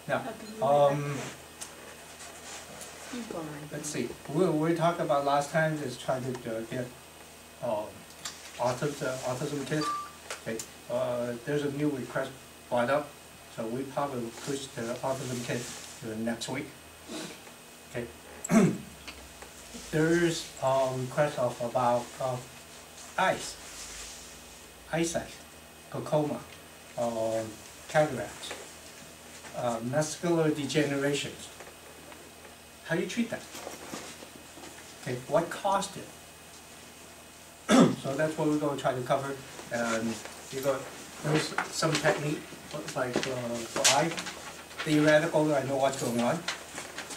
Now, let's see. We talked about last time is trying to get autism kids. Okay. There's a new request brought up, so we probably will push the autism kit to the next week. Okay. There's request of about eyesight, glaucoma, cataracts, muscular degenerations. How do you treat that? Okay, what caused it? So that's what we're going to try to cover. And there's some technique, like for eye. Theoretical, I know what's going on,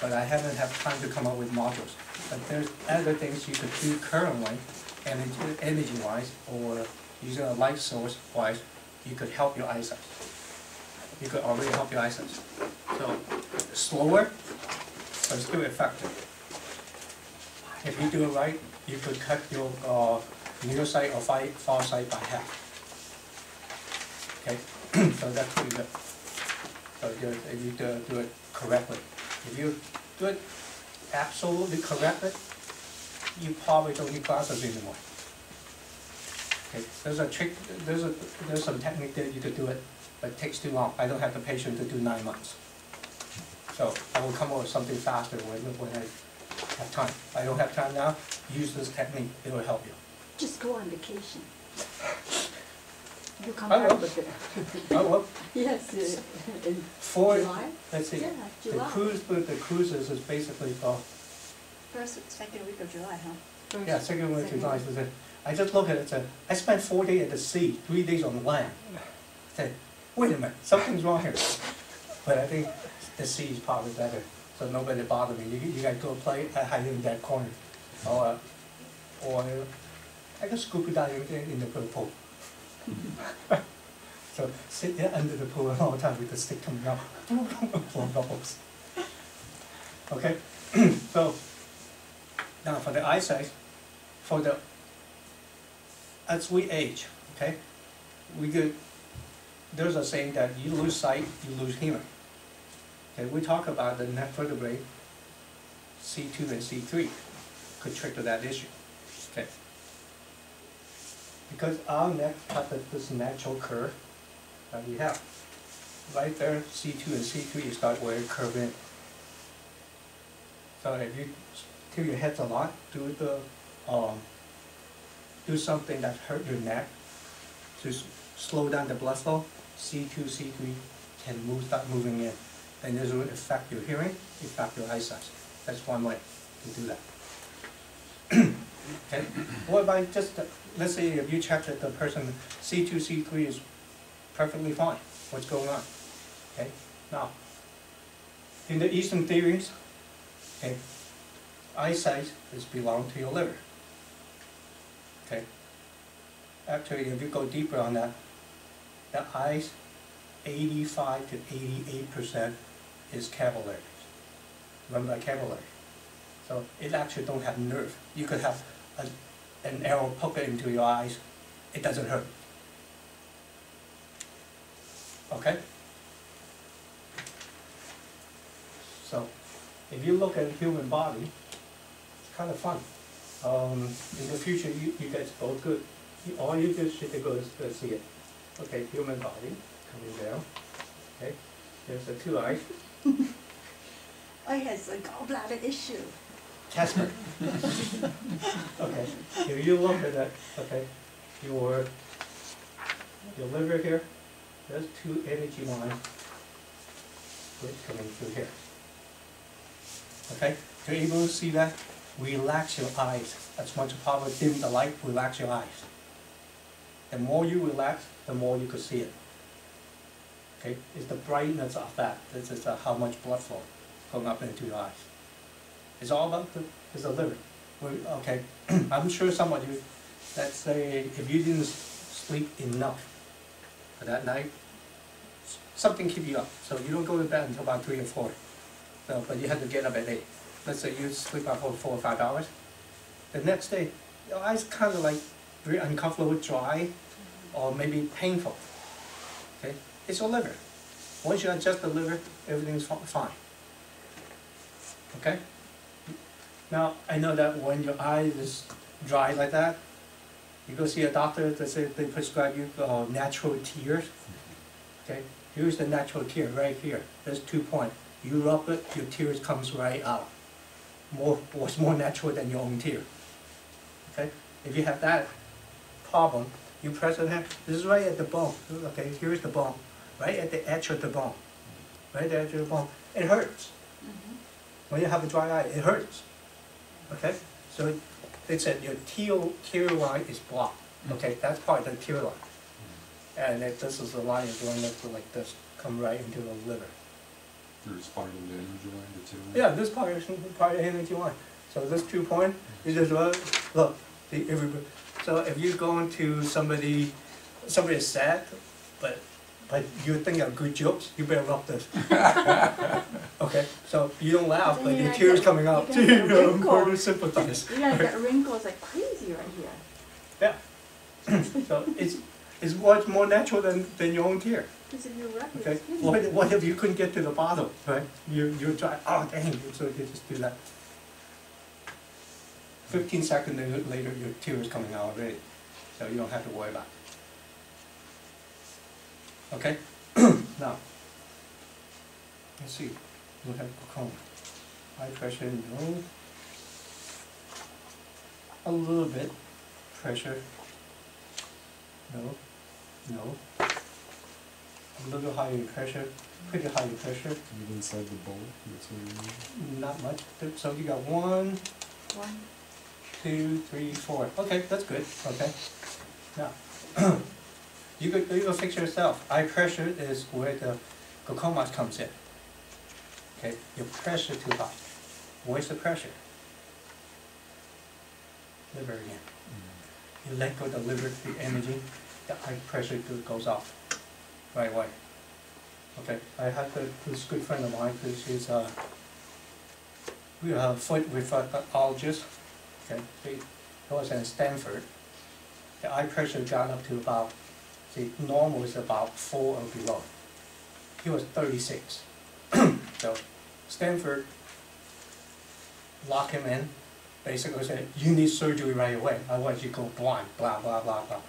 but I haven't had time to come up with modules. But there's other things you could do currently, energy-wise, or using a light source-wise, you could help your eyesight. You could already help your eyesight. So, slower, but still effective. If you do it right, you could cut your near sight or far sight by half. Okay, so that's pretty good. So if you do it correctly. If you do it absolutely correctly, you probably don't need glasses anymore. Okay, there's a trick. There's some technique that you could do it, but it takes too long. I don't have the patience to do 9 months. So I will come up with something faster when I have time. If I don't have time now, use this technique. It will help you. Just go on vacation. You come I back will. with it. I will. Yes, in For, July? let's see, Yeah, the July. cruises is basically for, Second week of July, huh? yeah, second week of July. I just look at it and say, I spent 4 days at the sea, 3 days on land. I said, wait a minute, something's wrong here. But I think the sea is probably better, so nobody bother me. You guys go play, I hide in that corner. Or I can scuba dive in the pool. So sit there under the pool all the time with the stick coming out, blowing bubbles. Okay, so now for the eyesight, as we age, okay, there's a saying that you lose sight, you lose hearing. Okay, we talk about the neck vertebrae, C2 and C3, could trigger that issue. Okay. Because our neck has this natural curve that we have. Right there, C2 and C3, you start where it curve in. So if you tilt your heads a lot, do something that hurt your neck to slow down the blood flow, C2, C3 can start moving in. And this will affect your hearing, affect your eyesight. That's one way to do that. Okay. What about just, let's say if you check that the person C2, C3 is perfectly fine. What's going on? Okay. Now, in the Eastern theories, okay, eyesight is belong to your liver. Okay. Actually, if you go deeper on that, the eyes, 85 to 88% is capillaries. Run by capillary. So it actually don't have nerve. You could have an arrow poke into your eyes. It doesn't hurt. Okay? So if you look at the human body, it's kind of fun. In the future, you guys both good. All you just should go is see it. Okay, human body coming down. Okay, there's the 2 eyes. I has a gallbladder issue. Casper. Okay, if you look at that, okay, your liver here, there's 2 energy lines coming through here. Okay, you're able to see that? Relax your eyes. As much as possible, dim the light, relax your eyes. The more you relax, the more you can see it. Okay, it's the brightness of that. This is how much blood flow going up into your eyes. It's all about the liver. Okay, I'm sure some of you, let's say if you didn't sleep enough for that night, something keep you up. So you don't go to bed until about 3 or 4. So, but you have to get up at 8. Let's say you sleep out for 4 or 5 hours. The next day, your eyes kind of like very uncomfortable, dry, or maybe painful. Okay, it's your liver. Once you adjust the liver, everything's fine. Okay? Now, I know that when your eye is dry like that, you go see a doctor, they prescribe you natural tears. Okay? Here's the natural tear right here. There's 2 points. You rub it, your tears comes right out. What's more natural than your own tear. Okay? If you have that problem, you press it here. This is right at the bone. Okay, here's the bone. Right at the edge of the bone. Right at the edge of the bone. It hurts. When you have a dry eye, it hurts. Okay? So they said your tear line is blocked. Okay, that's part of the tear line. And this is the line is going up to like this, come right into the liver. There's part of the energy line, the two. Yeah, this part is part of the energy line. So this 2 point, you just look, see, everybody. So if you go into somebody is sad, but you think of good jokes, you better rub this. Okay, so you don't laugh, but your tears coming out. You're gonna get You're wrinkles. sympathize. You're gonna get wrinkles like crazy right here. Yeah. So it's much more natural than your own tear. Because if you rub your Okay. skin. What if you couldn't get to the bottom, right? You try. Oh dang! So you just do that. 15 seconds later, your tear is coming out already, so you don't have to worry about it. Okay. Now, let's see. We have glaucoma. Eye pressure, no. A little bit. Pressure. No. No. A little higher pressure. Pretty high pressure. And inside the bowl, that's what you mean. Not much. So you got 1, 1, 2, 3, 4. Okay, that's good. Okay. Now, you go fix yourself. Eye pressure is where the glaucoma comes in. Okay, your pressure too high. Where's the pressure? Liver again. You let go of the liver, the energy, the eye pressure goes off right away. Okay, I had this good friend of mine, she's we have a foot reflexologist. Okay, he was in Stanford. The eye pressure got up to about, see, normal is about 4 or below. He was 36. So Stanford locked him in, basically said, you need surgery right away, otherwise you go blind, blah, blah, blah, blah,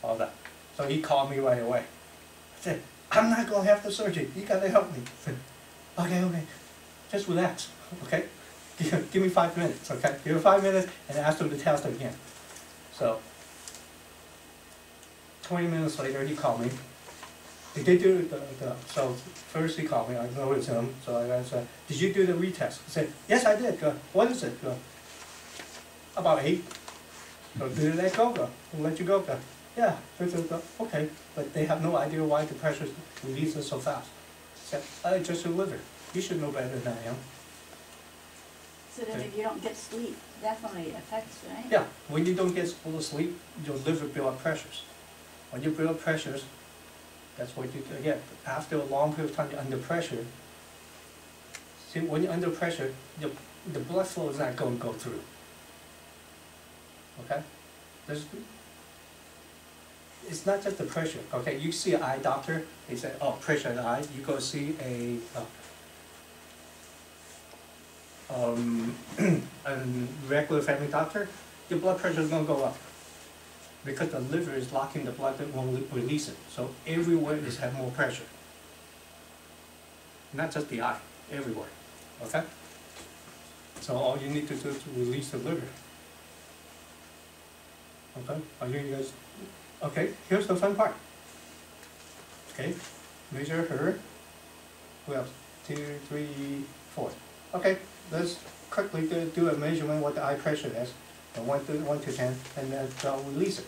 all that. So he called me right away. I said, I'm not going to have the surgery, you got to help me. I said, okay, just relax, okay? Give me 5 minutes, okay? Give me 5 minutes and ask him to test again. So, 20 minutes later he called me. Did they do so first he called me, I know it's him, so I said, did you do the retest? He said, yes I did. What is it? About 8. So did it let go? Let you go? Yeah. Okay, but they have no idea why the pressure releases so fast. I said, just your liver. You should know better than I am. So then if you don't get sleep, definitely affects, right? Yeah, when you don't get full sleep, your liver builds up pressures. When you build up pressures, that's what you get. After a long period of time, you're under pressure. See, when you're under pressure, the blood flow is not going to go through. Okay? It's not just the pressure. Okay, you see an eye doctor, they say, oh, pressure in the eye. You go see a regular family doctor, your blood pressure is going to go up. Because the liver is locking the blood that won't release it. So everywhere is have more pressure. Not just the eye, everywhere. Okay? So all you need to do is to release the liver. Okay? Are you guys okay? Here's the fun part. Okay? Measure her. Who else? 2, 3, 4. Okay, let's quickly do a measurement what the eye pressure is. 1 to 10, and then I'll release it.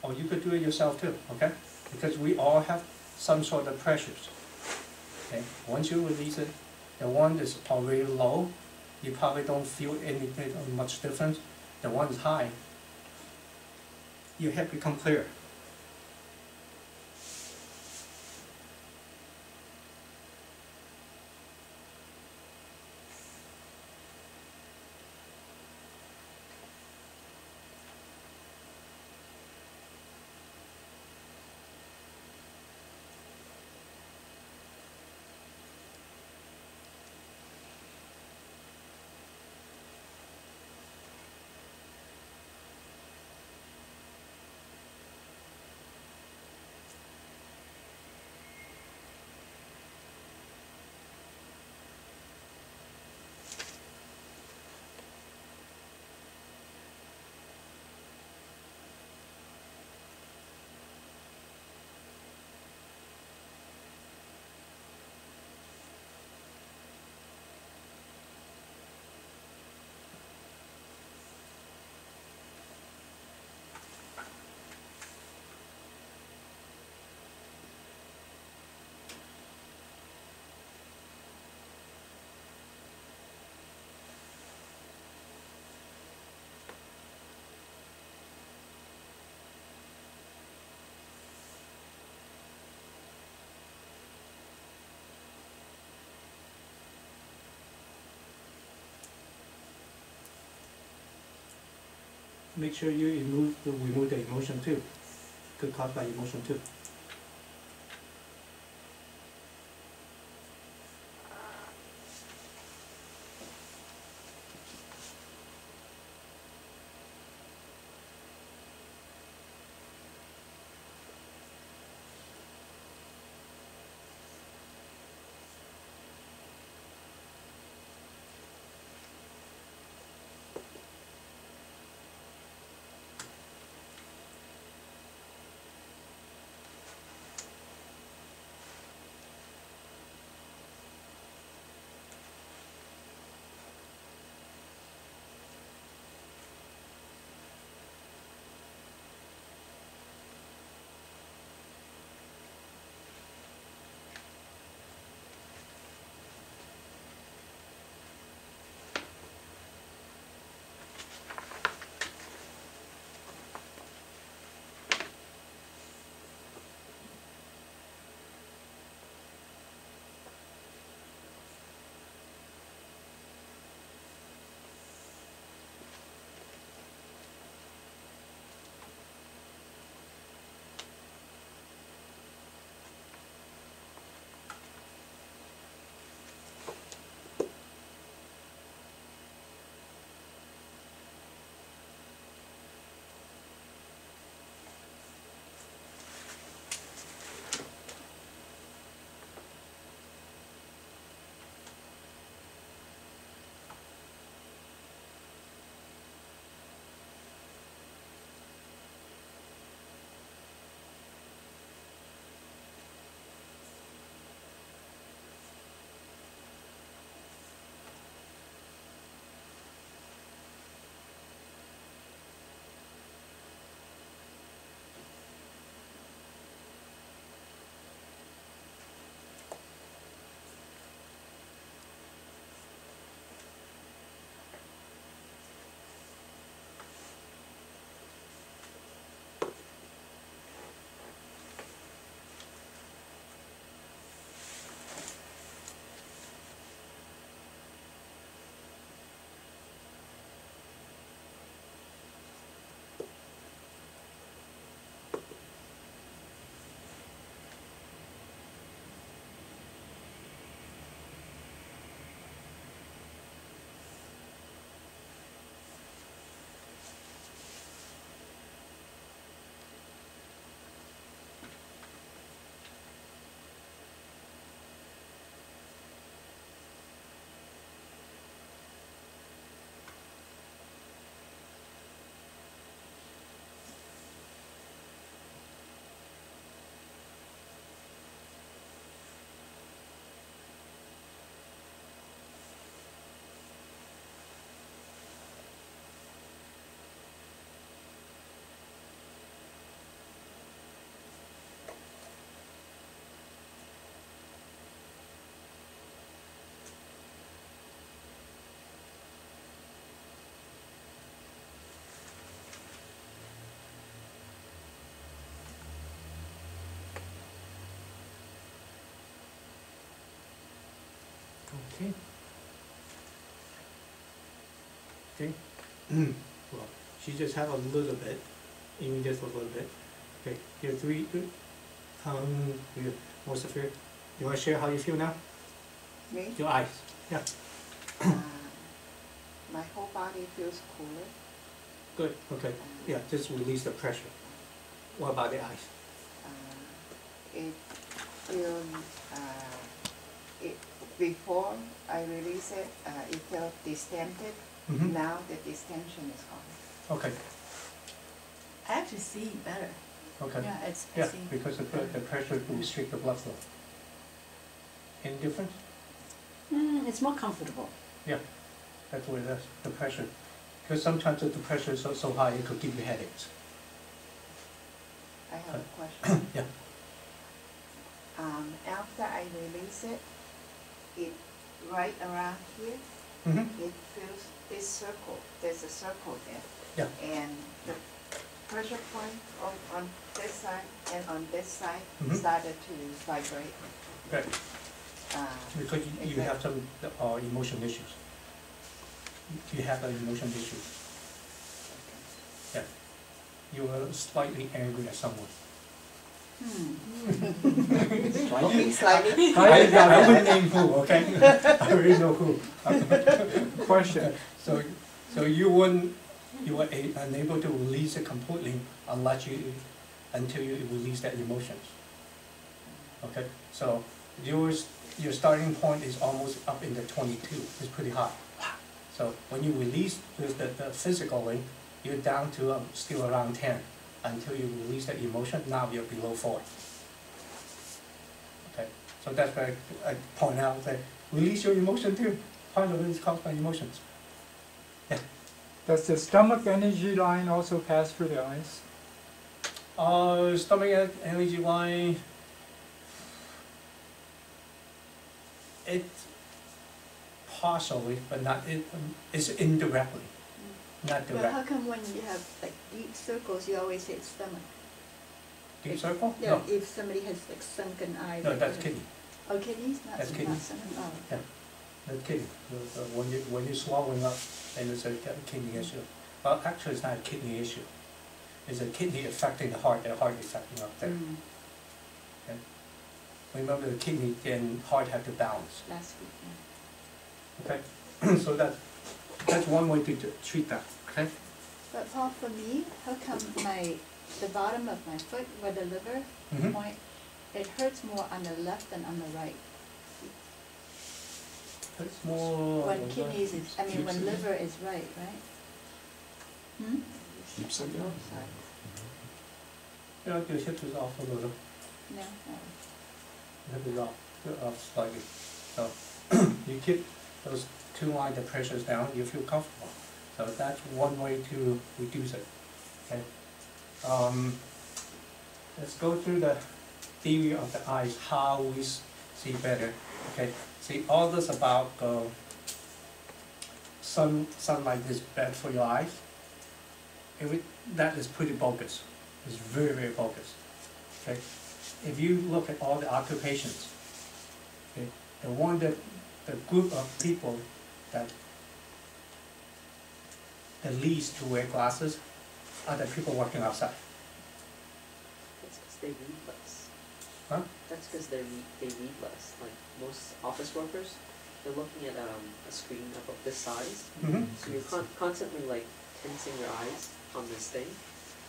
Or you could do it yourself too, okay? Because we all have some sort of pressures. Okay? Once you release it, the one is already low, you probably don't feel anything much difference. The one is high, your head become clear. make sure you remove the emotion too. Could cause by emotion too. Okay. Okay. Well, she just have a little bit, even just a little bit. Okay, here three. Here, more severe. You want to share how you feel now? Me? Your eyes. Yeah. My whole body feels cooler. Good. Okay. Yeah, just release the pressure. What about the eyes? It feels, it, before I release it, it felt distended. Mm-hmm. Now the distension is gone. Okay. I actually see better. Okay. Yeah, I Yeah, see. because the pressure will restrict the blood flow. Any difference? It's more comfortable. Yeah, that's what it is, the pressure. Because sometimes if the pressure is so high, it could give you headaches. I have a question. Yeah. After I release it, it right around here, Mm-hmm. it feels this circle. There's a circle there. Yeah. And the pressure point on this side and on this side Mhm. started to vibrate. Right. Because Is you that- have some emotion issues. You have emotion issues. you were slightly angry at someone. Slightly. I wouldn't name who, okay? I already know who. Question. So you were unable to release it completely until you release that emotions. Okay, so your starting point is almost up in the 22. It's pretty high. So when you release the physically, you're down to still around 10 until you release that emotion. Now you're below 4. Okay, so that's why I point out that release your emotion too. Part of it is caused by emotions. Yeah. Does the stomach energy line also pass through the eyes? Stomach energy line. It partially, but not. It's indirectly, not But direct. how come when you have like deep circles, you always hit stomach? Deep circle? Yeah, No, if somebody has like sunken eye. no, like, that's you know. kidney. Oh, kidneys, not That's kidney. not sunken, oh. Yeah, that's kidney. When you're swallowing up, and it's a kidney issue. Well, actually, it's not a kidney issue. It's a kidney affecting the heart affecting up there. Mm, Okay? Remember, the kidney and heart have to balance. last week, yeah. Okay, so that's one way to treat that. Okay. But Paul, for me, how come the bottom of my foot, where the liver Mhm. point, it hurts more on the left than on the right? It's more. When kidneys is, I mean, when Keeps it. liver is right, right? Hmm? Keeps it down. You know, your hip is off a little. No? Hip is off slightly. So you keep those 2 lines of pressures down, you feel comfortable. So that's one way to reduce it. Okay. Let's go through the theory of the eyes, how we see better. Okay. See, all this about sunlight is bad for your eyes. That is pretty bogus. It's very, very bogus. Okay. If you look at all the occupations, okay, the group of people that the least to wear glasses are the people working outside. That's because they read less. Huh? That's because they read less. Like most office workers, they're looking at a screen about this size. Mm-hmm. So you're constantly like tensing your eyes on this thing.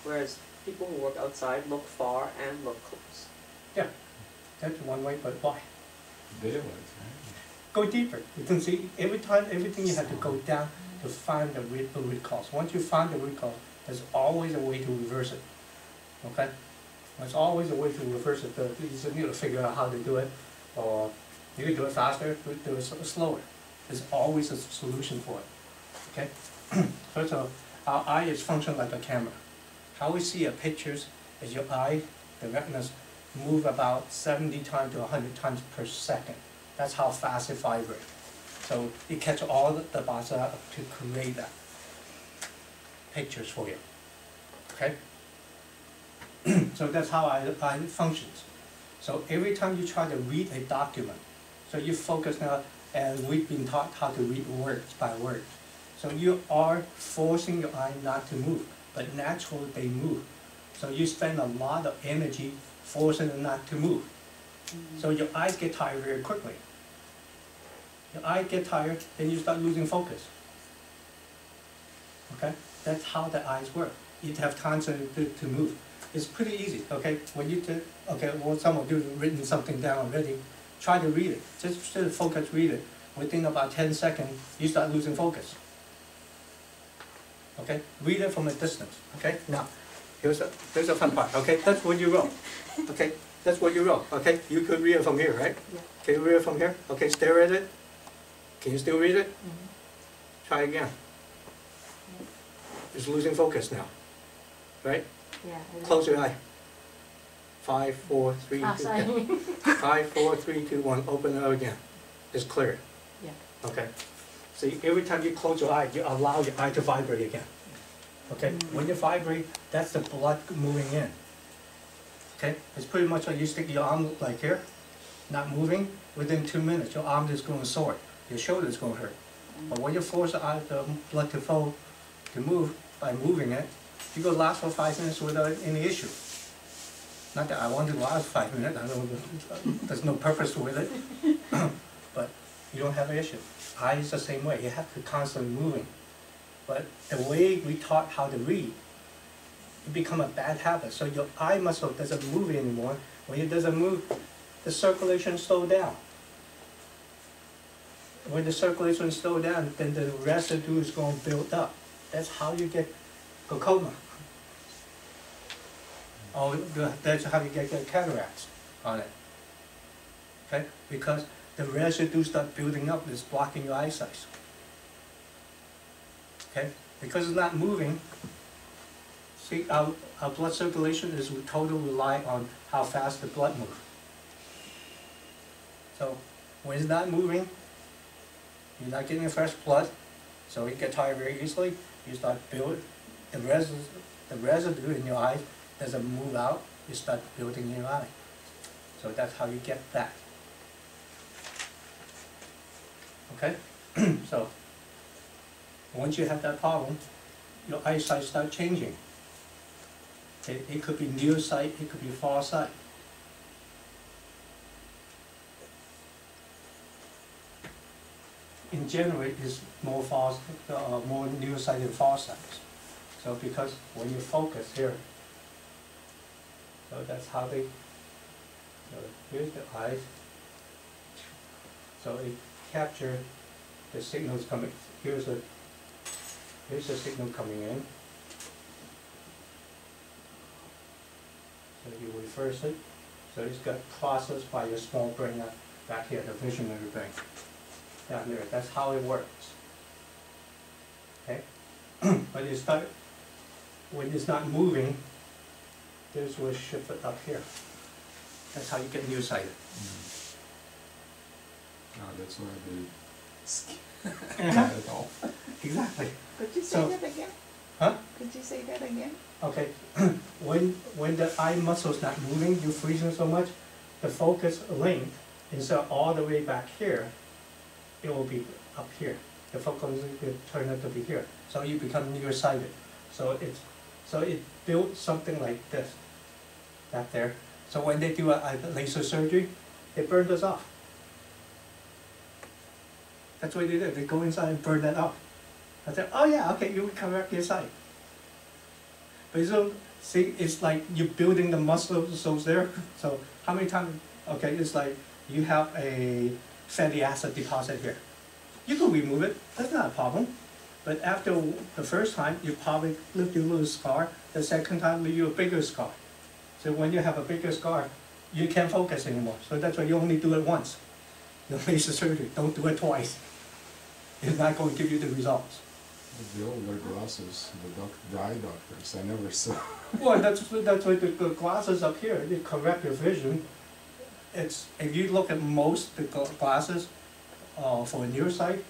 Whereas people who work outside look far and look close. Yeah, that's one way, but why? Daylight, right? Go deeper. You can see everything you have to go down to find the root cause. Once you find the root cause, there's always a way to reverse it. Okay? There's always a way to reverse it. You just need to figure out how to do it, or you can do it faster, do it slower. There's always a solution for it. Okay? First of all, our eye is functioning like a camera. How we see a pictures is your eye, the retinas, move about 70 times to 100 times per second. That's how fast it vibrates. So it catches all the bars up to create that pictures for you. Okay? So that's how eye functions. So every time you try to read a document, so you focus now, and we've been taught how to read words by words. So you are forcing your eye not to move, but naturally they move. So you spend a lot of energy forcing them not to move. So your eyes get tired very quickly. Your eyes get tired, then you start losing focus. Okay? That's how the eyes work. You have time to move. It's pretty easy, okay? When you some of you have written something down already, try to read it. Just focus, read it. Within about 10 seconds, you start losing focus. Okay? Read it from a distance, okay? Now, here's the fun part, okay? That's what you wrote, okay? That's what you wrote, okay? You could read it from here, right? Yeah. Can you read it from here? Okay, stare at it. Can you still read it? Try again. It's losing focus now, right? Yeah. Close your eye. 5, 4, 3, 2, sorry. 5, 4, 3, 2, 1. Open it up again. It's clear. Yeah. Okay. See, every time you close your eye, you allow your eye to vibrate again. Okay. When you vibrate, that's the blood moving in. Okay. It's pretty much like you stick your arm like here, not moving. Within 2 minutes, your arm is going to sore. Your shoulder is going to hurt. But when you force the blood to flow, to move by moving it, You could last for 5 minutes without any issue. Not that I want to last 5 minutes, I don't, there's no purpose with it, but you don't have an issue. Eye is the same way, you have to constantly moving. But the way we taught how to read, it become a bad habit. So your eye muscle doesn't move anymore. When it doesn't move, the circulation slows down. When the circulation slows down, then the residue is going to build up. That's how you get glaucoma. Or that's how you get cataracts on it. Okay? Because the residue start building up, it's blocking your eyesight. Okay? Because it's not moving, see, our blood circulation is totally rely on how fast the blood moves. So when it's not moving, you're not getting fresh blood, so you get tired very easily. You start building the residue in your eye doesn't move out. You start building in your eye. So that's how you get that. Okay, so once you have that problem, your eyesight starts changing. It could be near sight, it could be far sight. In general, it's more more near sight than far sight. So because when you focus here, so that's how they. So here's the eyes. So it captures the signals coming. Here's the signal coming in. So you reverse it. So it's got processed by your small brain back here, the visionary brain. Down there, that's how it works. Okay? But when it's not moving, this will shift it up here. That's how you get nearsighted. That's why they skip it all. Exactly. Could you say So- that again? Huh? Could you say that again? Okay. when the eye muscle's not moving, you're freezing so much, the focus length, instead of all the way back here, it will be up here. The focus will turn out to be here. So you become nearsighted. So it built something like this back there. So when they do a laser surgery, they burn this off. That's what they do. They go inside and burn that off. I said, oh yeah, okay, you will correct your sight. But so, see, it's like you're building the muscles there. So how many times, okay, it's like you have a fatty acid deposit here. You can remove it, that's not a problem. But after the first time, you probably left your little scar. The second time, leave you a bigger scar. So when you have a bigger scar, you can't focus anymore. So that's why you only do it once. The laser surgery, don't do it twice. It's not going to give you the results. The older glasses, the eye doctors, I never saw. Well, that's why the glasses up here, they correct your vision. It's, if you look at most the glasses for nearsight,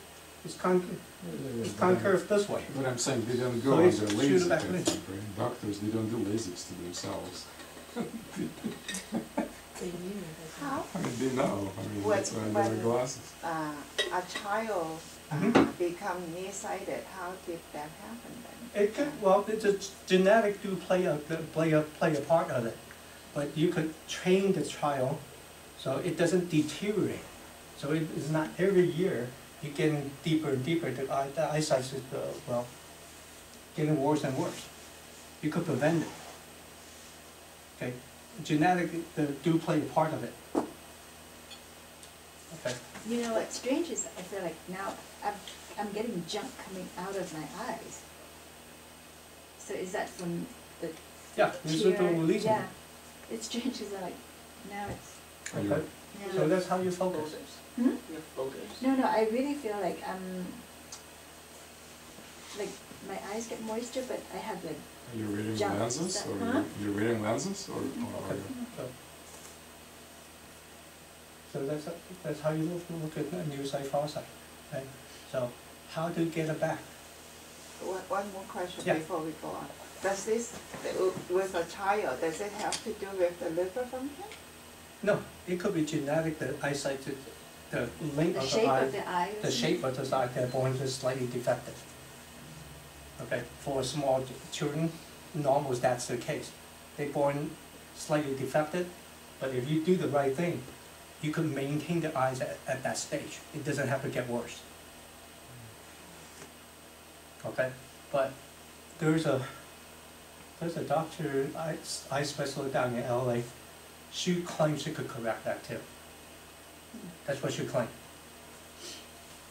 it's concave this way. But I'm saying they don't So go it's under shoot laser back in. technique, right? Doctors, they don't do lasers to themselves. How? I mean, they know. I mean, What- that's why they wear when- glasses. A child Mhm. become nearsighted, how did that happen then? It could, well, it's a genetic do play a part of it, but you could train the child so it doesn't deteriorate. So it is not every year you're getting deeper and deeper. The eyesight is well getting worse and worse. You could prevent it. Okay, genetic do play a part of it. Okay. You know what's strange is I feel like now I'm getting junk coming out of my eyes. So is that from the Yeah, this is the tear? releasing. Yeah, it's strange. Is that like now it's Okay. yeah. So that's how you focus. Floaters. Hmm? You have floaters. No, I really feel like like my eyes get moisture, but I have like Are you wearing Jump lenses, stuff, or huh? you're wearing lenses, or Okay. So that's how you look at the near sight, far sight. Okay. So how to get it back? One more question Yeah. before we go on. Does this, with a child, does it have to do with the liver function? No, it could be genetic. The eyesight, the length the of the shape eye, of the eye. or the shape something. of the eye, they're born just slightly defective. Okay, for small children, normal that's the case. They're born slightly defected, but if you do the right thing, you can maintain the eyes at that stage. It doesn't have to get worse. Okay, but there's a doctor, eye specialist down in LA. She claims she could correct that too. That's what she claimed.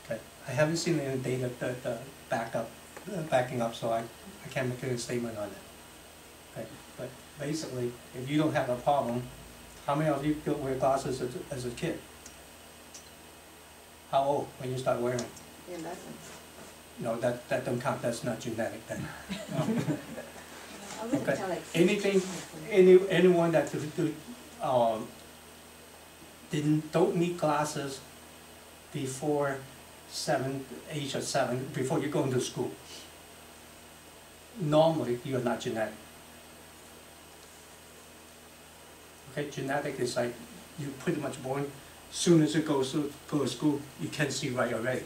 Okay, I haven't seen any data that backing up, so I can't make a statement on it. Okay, but basically, if you don't have a problem, how many of you could wear glasses as a kid? How old when you start wearing? 11. No, that don't count. That's not genetic then. I wouldn't Okay. tell like Anything, 15. anyone that don't need glasses before age of 7, before you go into school. Normally, you are not genetic. Okay, genetic is like you pretty much born. Soon as you go to school, you can see right already.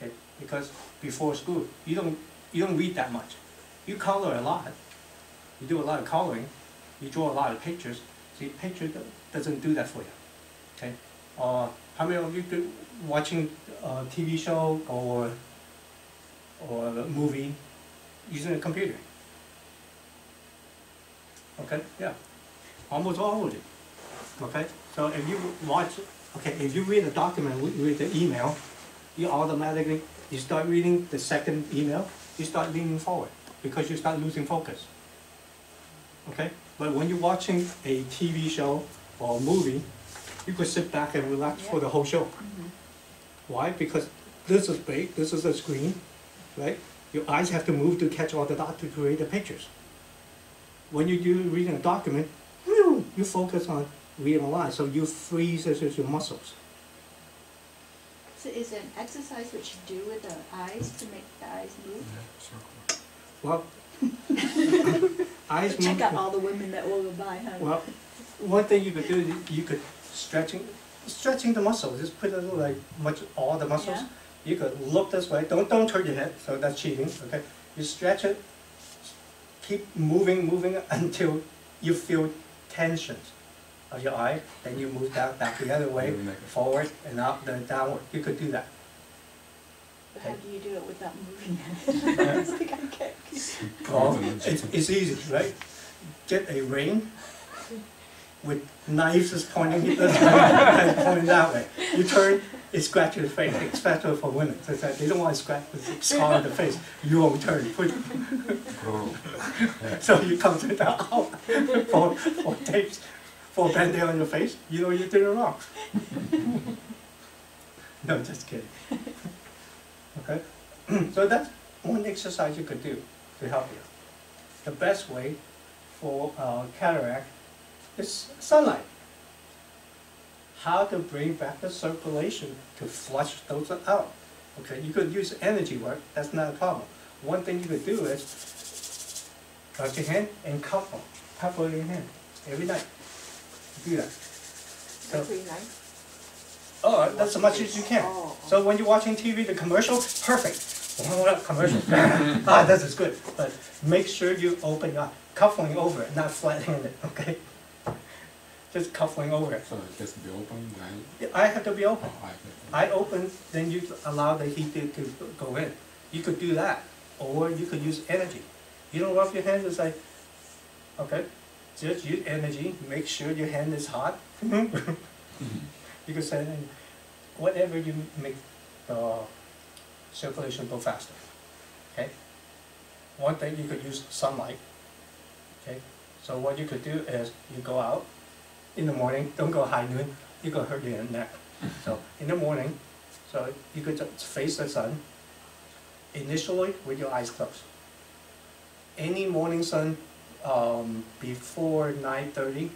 Okay, because before school, you don't read that much. You color a lot. You do a lot of coloring. You draw a lot of pictures. See, picture doesn't do that for you. Okay, how many of you do watching a TV show or a movie using a computer? Okay, yeah. Almost all of it. Okay, so if you watch, if you read a document, read the email, you automatically, you start reading the second email, you start leaning forward because you start losing focus. Okay, but when you're watching a TV show or a movie, you could sit back and relax for the whole show. Why? Because this is big, this is a screen, right? Your eyes have to move to catch all the dots to create the pictures. When you're reading a document, you focus on reading a line, so you freeze your muscles. So is it an exercise which you do with the eyes to make the eyes move? Well, eyes Check move. out all the women that walk by, huh? Well, one thing you could do, you could stretching the muscles. Just put a little all the muscles. Yeah. You could look this way. Don't turn your head. So that's cheating. Okay. You stretch it. Keep moving until you feel tensions of your eye. Then you move back the other way, forward and up, then downward. You could do that. But how do you do it without moving it? It's like I can't. Well, it's easy, right? Get a ring with knives just pointing and pointing that way. You turn, it scratches your face, especially for women. So it's like they don't want to scratch the scar on the face. You won't turn. So you come to the out for tapes, for a band-aid on your face. You know you did it wrong. No, just kidding. Okay? So that's one exercise you could do to help you. The best way for cataract is sunlight. How to bring back the circulation to flush those out. Okay, you could use energy work, that's not a problem. One thing you could do is touch your hand and cup your hand every night. Do that. So, Every night. oh, that's as much as you can. Oh, So when you're watching TV, the commercial, perfect. Commercial. This is good. But make sure you open your cuffling over it, not flat-handed, okay? Just cuffling over it. So it has to be open, right? I have to be open. Oh, I open, then you allow the heat to go in. You could do that, or you could use energy. You don't rub your hands, it's like, okay, just use energy, make sure your hand is hot. You could say, whatever you make the circulation go faster, okay? One thing, you could use sunlight, okay? So what you could do is, you go out in the morning, don't go high noon, you go hurt your neck. So in the morning, so you could just face the sun, initially with your eyes closed. Any morning sun before 9:30,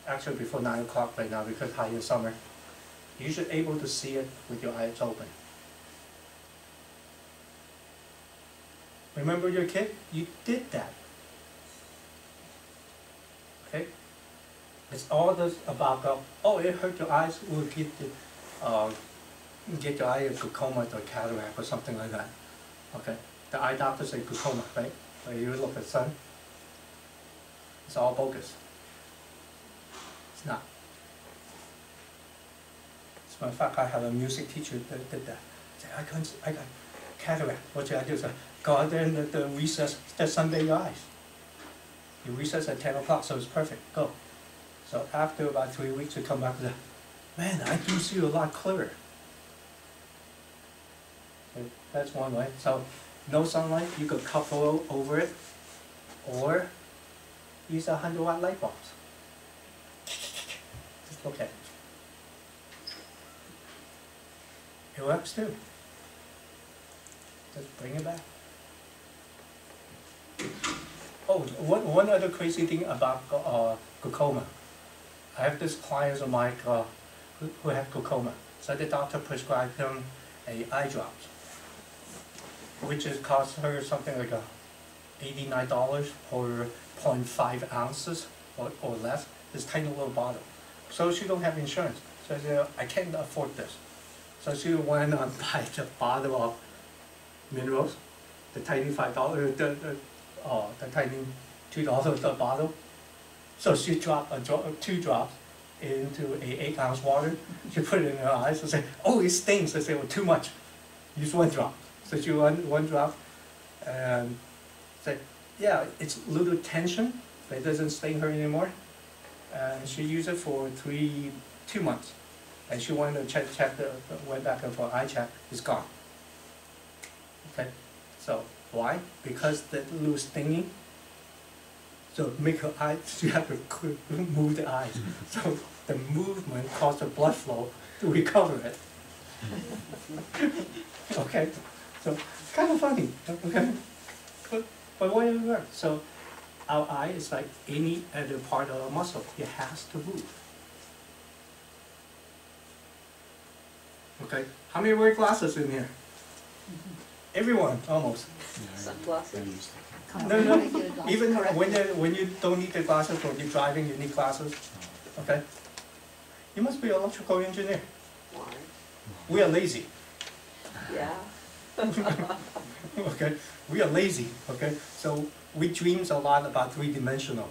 actually before 9 o'clock right now because high in summer, you should be able to see it with your eyes open. Remember your kid? You did that. Okay? It's all this about, it hurt your eyes, we'll get your eye a glaucoma or cataract or something like that. Okay? The eye doctor say glaucoma, right? When you look at the sun, it's all bogus. It's not. As a matter of fact, I have a music teacher that did that. Said, I got cataract. What should I do? So go out there in the recess, just sunbathe your eyes. You recess at 10 o'clock, so it's perfect. Go. So after about 3 weeks, you come back and say, man, I do see a lot clearer. Okay, that's one way. So no sunlight, you could cover over it, or use 100-watt light bulbs. Just look at it. It works too. Just bring it back. Oh, one other crazy thing about glaucoma. I have this client of mine who had glaucoma. So the doctor prescribed him eye drops, which is cost her something like $89 for 0.5 ounces or less. This tiny little bottle. So she don't have insurance. So I said, I can't afford this. So she went and buy the bottle of minerals, the tiny $5, the tiny $2 the bottle. So she dropped 2 drops into a 8-ounce water. She put it in her eyes and said, oh, it stings. I said, well, too much. Use 1 drop. So she went 1 drop and said, yeah, it's a little tension, but it doesn't sting her anymore. And she used it for 2 months. And she went to went back for eye check, it's gone. Okay, so why? Because that little stinging, so make her eyes, you have to move the eyes. So the movement causes the blood flow to recover it. Okay, so kind of funny, okay? But why does it work? So our eye is like any other part of our muscle, it has to move. Okay, how many wear glasses in here? Everyone, almost. Sunglasses. I used to. No, even when you don't need the glasses, when you're driving, you need glasses. Okay, you must be an electrical engineer. Why? We are lazy. Yeah. Okay, we are lazy. Okay, so we dreams a lot about 3-dimensional.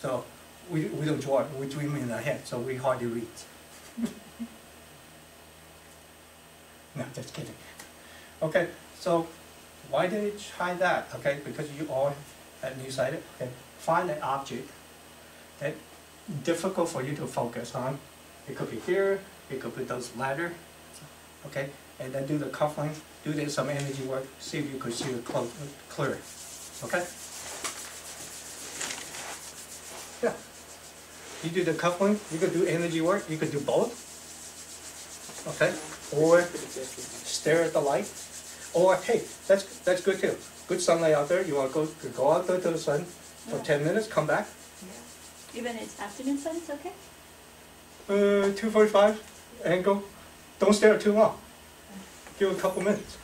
So we don't draw it. We dream in our head. So we hardly read. No, just kidding. Okay, so why did you try that? Okay, because you all have nearsighted. Okay, find an object that difficult for you to focus on. It could be here. It could be those ladder. Okay, and then do the cuffling. Do some energy work. See if you could see it clear. Okay. Yeah. You do the cuffling. You could do energy work. You could do both. Okay. Or stare at the light, or hey, that's good too. Good sunlight out there. You want to go out there to the sun for 10 minutes, come back. Yeah. Even it's afternoon sun, it's okay? 2:45 angle. Don't stare too long. Give it a couple minutes.